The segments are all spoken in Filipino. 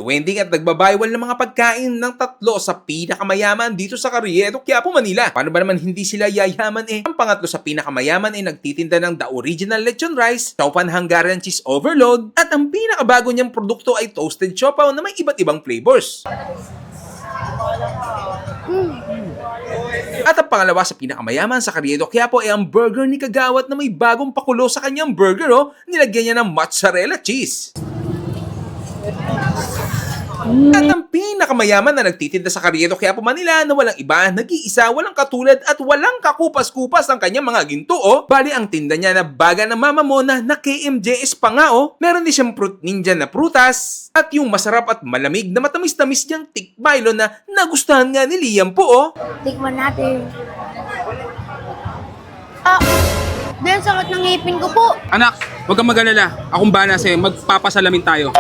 Trending at nagbabiral ng mga pagkain ng tatlo sa pinakamayaman dito sa Carriedo, Quiapo, Manila. Paano ba naman hindi sila yayaman Ang pangatlo sa pinakamayaman ay nagtitinda ng The Original Lechon Rice, Chowpan Hungarian Cheese Overload, at ang pinakabago niyang produkto ay Toasted Siopaw na may iba't ibang flavors. At ang pangalawa sa pinakamayaman sa Carriedo, Quiapo ay ang burger ni Kagawad na may bagong pakulo sa kanyang burger, nilagyan niya ng mozzarella cheese. At ang pinakamayaman na nagtitinda sa Carriedo, Quiapo, Manila na walang iba, nag-iisa, walang katulad at walang kakupas-kupas ang kanyang mga ginto, Bali ang tinda niya na baga ng mama mo na KMJS pa nga, Meron din siyang fruit ninja na prutas at yung masarap at malamig na matamis-tamis niyang tikbailo na nagustuhan nga ni Liam po, Tikman natin. Dahil sakit ng ngipin ko po. Anak, huwag kang mag-alala. Akong bahala sa'yo. Magpapasalamin tayo.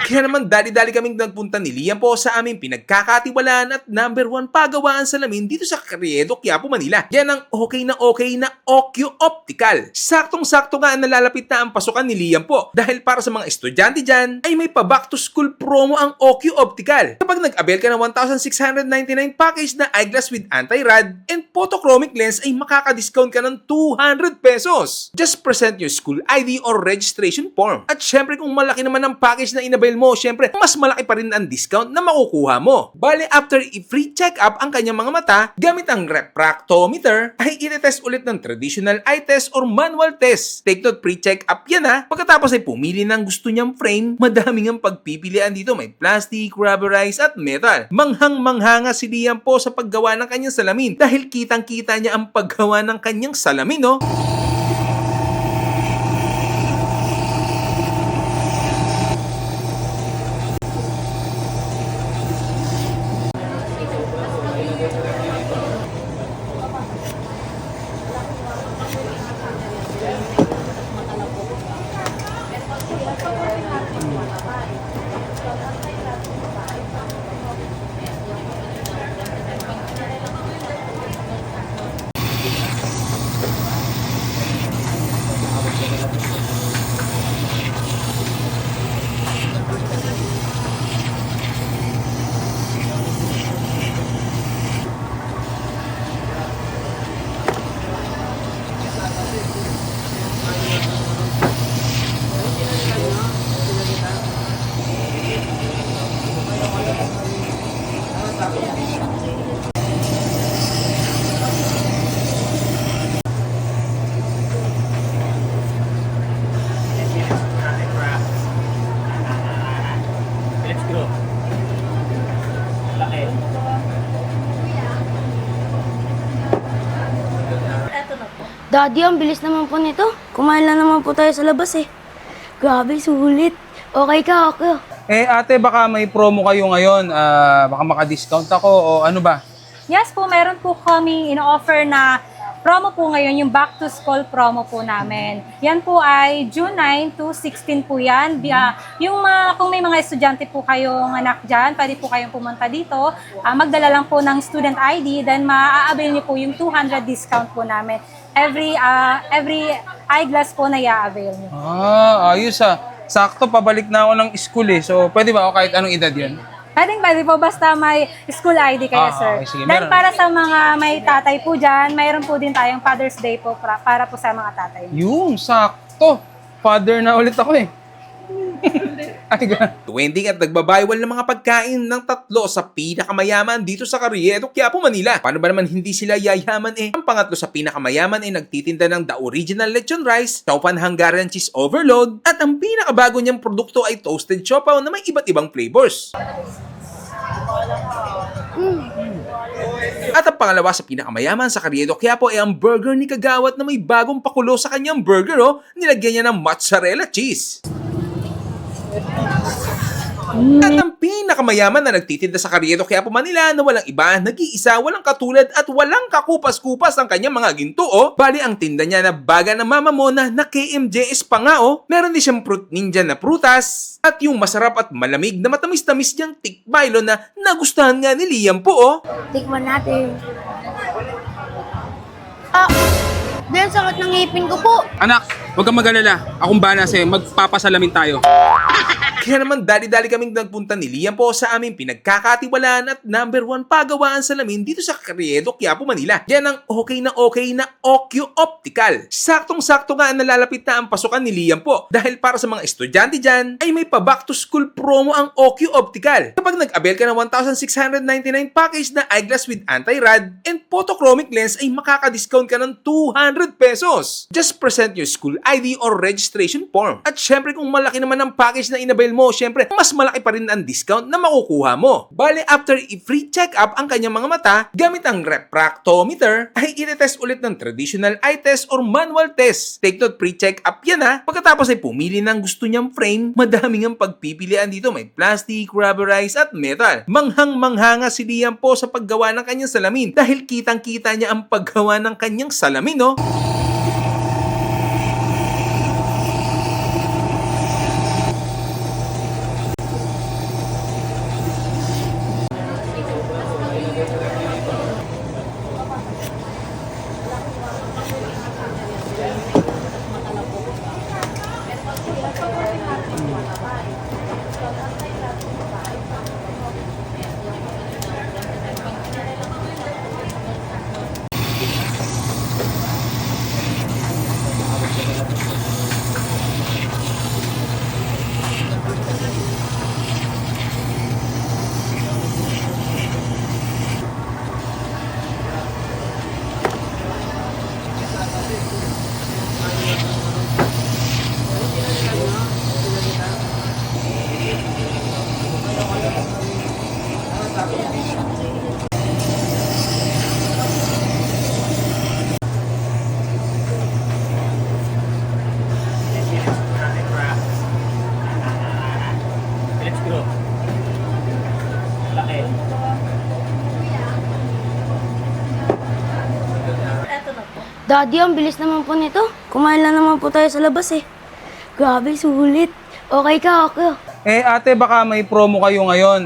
Kaya naman dali-dali kaming nagpunta ni Liam po sa aming pinagkakatiwalaan at number 1 pagawaan salamin dito sa Carriedo, Quiapo, Manila. Yan ang okay na Ocu Optical. Saktong-sakto nga nalalapit na ang pasukan ni Liam po dahil para sa mga estudyante dyan ay may pa back to school promo ang Ocu Optical. Kapag nag-avail ka ng 1,699 package na eyeglass with anti-rad and photochromic lens ay makaka-discount ka ng 200 pesos. Just present your school ID or registration form. At syempre kung malaki naman ang package na inavail mo, syempre mas malaki pa rin ang discount na makukuha mo. Bale, after i-free check-up ang kanyang mga mata, gamit ang refractometer, ay i-test ulit ng traditional eye test or manual test. Take note, pre-check-up yan Pagkatapos ay pumili ng gusto niyang frame, madaming ang pagpipilian dito. May plastic, rubberized at metal. Manghang-manghanga si Liam po sa paggawa ng kanyang salamin dahil kitang-kita niya ang paggawa ng kanyang salamin, Let's go. Laki. Daddy, ang bilis naman po nito. Kumain lang naman po tayo sa labas Grabe, sulit. Okay ka, okay. Ate, baka may promo kayo ngayon. Baka maka-discount ako o ano ba? Yes po, meron po kami in-offer na promo po ngayon, yung back to school promo po namin. Yan po ay June 9 to 16 po yan. Kung may mga estudyante po kayong anak dyan, pwede po kayong pumunta dito. Magdala lang po ng student ID, then maa-avail niyo po yung 200 discount po namin. Every eyeglass po na i-avail niyo. Ayos Sakto, pabalik na ako ng school So, pwede ba o kahit anong edad yun? Pwede po, basta may school ID kayo, sir. Okay, sige, Then meron. para sa mga may tatay po dyan, mayroon po din tayong Father's Day po para po sa mga tatay. Yung, sakto. Father na ulit ako Ay, Trending at nagbabiral ng mga pagkain ng tatlo sa pinakamayaman dito sa Carriedo, Quiapo, Manila. Paano ba naman hindi sila yayaman Ang pangatlo sa pinakamayaman ay nagtitinda ng The Original Lechon Rice, Chowpan Hungarian Cheese Overload, at ang pinakabago niyang produkto ay Toasted Siopaw na may iba't ibang flavors. At ang pangalawa sa pinakamayaman sa Carriedo, Quiapo ay ang burger ni Kagawad na may bagong pakulo sa kanyang burger, nilagyan niya ng mozzarella cheese. At ang pinakamayaman na nagtitinda sa Carriedo, Quiapo, Manila na walang iba, nag-iisa, walang katulad at walang kakupas-kupas ang kanyang mga ginto, Bali ang tinda niya na baga ng mama mo na KMJS pa nga, Meron din siyang fruit ninja na prutas at yung masarap at malamig na matamis-tamis niyang tikbailo na nagustuhan nga ni Liam po, Tikman natin. Dahil sakit ng ngipin ko po. Anak, huwag kang mag-alala. Akong bahala sa'yo. Magpapasalamin tayo. Kaya naman dali-dali kaming nagpunta ni Liam po sa aming pinagkakatiwalaan at number 1 pagawaan salamin dito sa Carriedo, Quiapo, Manila. Yan ang okay na Ocuo Optical. Saktong-sakto nga nalalapit na ang pasukan ni Liam po dahil para sa mga estudyante dyan ay may pa back to school promo ang Ocuo Optical. Kapag nag-avail ka ng 1,699 package na eyeglass with anti-rad and photochromic lens ay makaka-discount ka ng 200 pesos. Just present your school ID or registration form. At syempre kung malaki naman ang package na inavail mo, syempre mas malaki pa rin ang discount na makukuha mo. Bale, after i-free check-up ang kanyang mga mata, gamit ang refractometer, ay i-test ulit ng traditional eye test or manual test. Take note, pre-check-up yan ha. Pagkatapos ay pumili ng gusto niyang frame, madaming ang pagpipilian dito. May plastic, rubberized at metal. Manghang-mangha nga si Liam po sa paggawa ng kanyang salamin dahil kitang-kita niya ang paggawa ng kanyang salamin, no? Daddy, ang bilis naman po nito. Kumain lang naman po tayo sa labas eh. Grabe, sulit. Okay ka, okay. Ate, baka may promo kayo ngayon.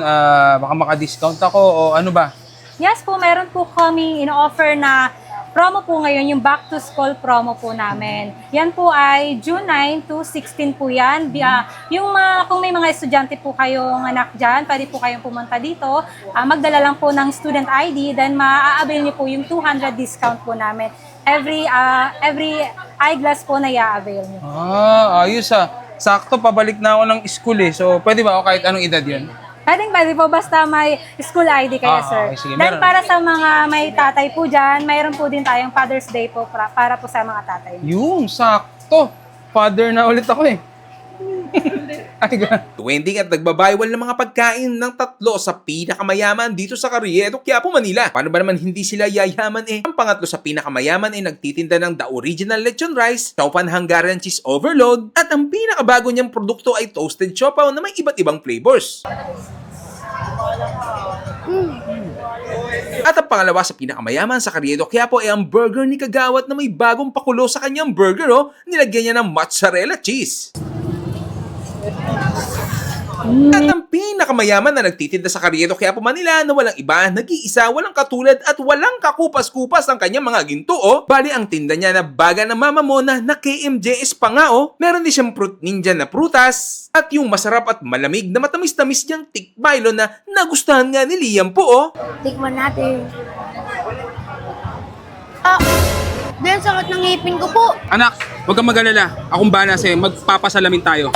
Baka maka-discount ako o ano ba? Yes po, meron po kami in-offer na promo po ngayon, yung back to school promo po namin. Yan po ay June 9 to 16 po yan. Kung may mga estudyante po kayong anak dyan, pwede po kayong pumunta dito. Magdala lang po ng student ID, then maa-avail niyo po yung 200 discount po namin. Every eyeglass po na i-avail niyo. Ayos Sakto, pabalik na ako ng school eh. So, pwede ba o kahit anong edad yun? Pwede po, basta may school ID kayo, sir. Okay, sige, Then meron. para sa mga may tatay po dyan, mayroon po din tayong Father's Day po para po sa mga tatay. Yung, sakto. Father na ulit ako eh. Ay, Tuwending at nagbabaywal ng mga pagkain ng tatlo sa pinakamayaman dito sa Carriedo, Quiapo, Manila. Paano ba naman hindi sila yayaman eh? Ang pangatlo sa pinakamayaman ay nagtitinda ng The Original Lechon Rice, Chowpan Hungarian Cheese Overload, at ang pinakabago niyang produkto ay Toasted Siopaw na may iba't ibang flavors. At ang pangalawa sa pinakamayaman sa Carriedo, Quiapo ay ang burger ni Kagawad na may bagong pakulo sa kanyang burger, nilagyan niya ng mozzarella cheese. At ang pinakamayaman na nagtitinda sa Carriedo, Quiapo, Manila na walang iba, nag-iisa, walang katulad at walang kakupas-kupas ang kanyang mga ginto, Bali ang tinda niya na baga ng mama mo na KMJS pa nga, Meron din siyang fruit ninja na prutas at yung masarap at malamig na matamis-tamis niyang tikbailo na nagustuhan nga ni Liam po, Tikman natin. Sakit ng ngipin ko po. Anak, huwag kang mag-alala. Akong bahala sa'yo. Magpapasalamin tayo.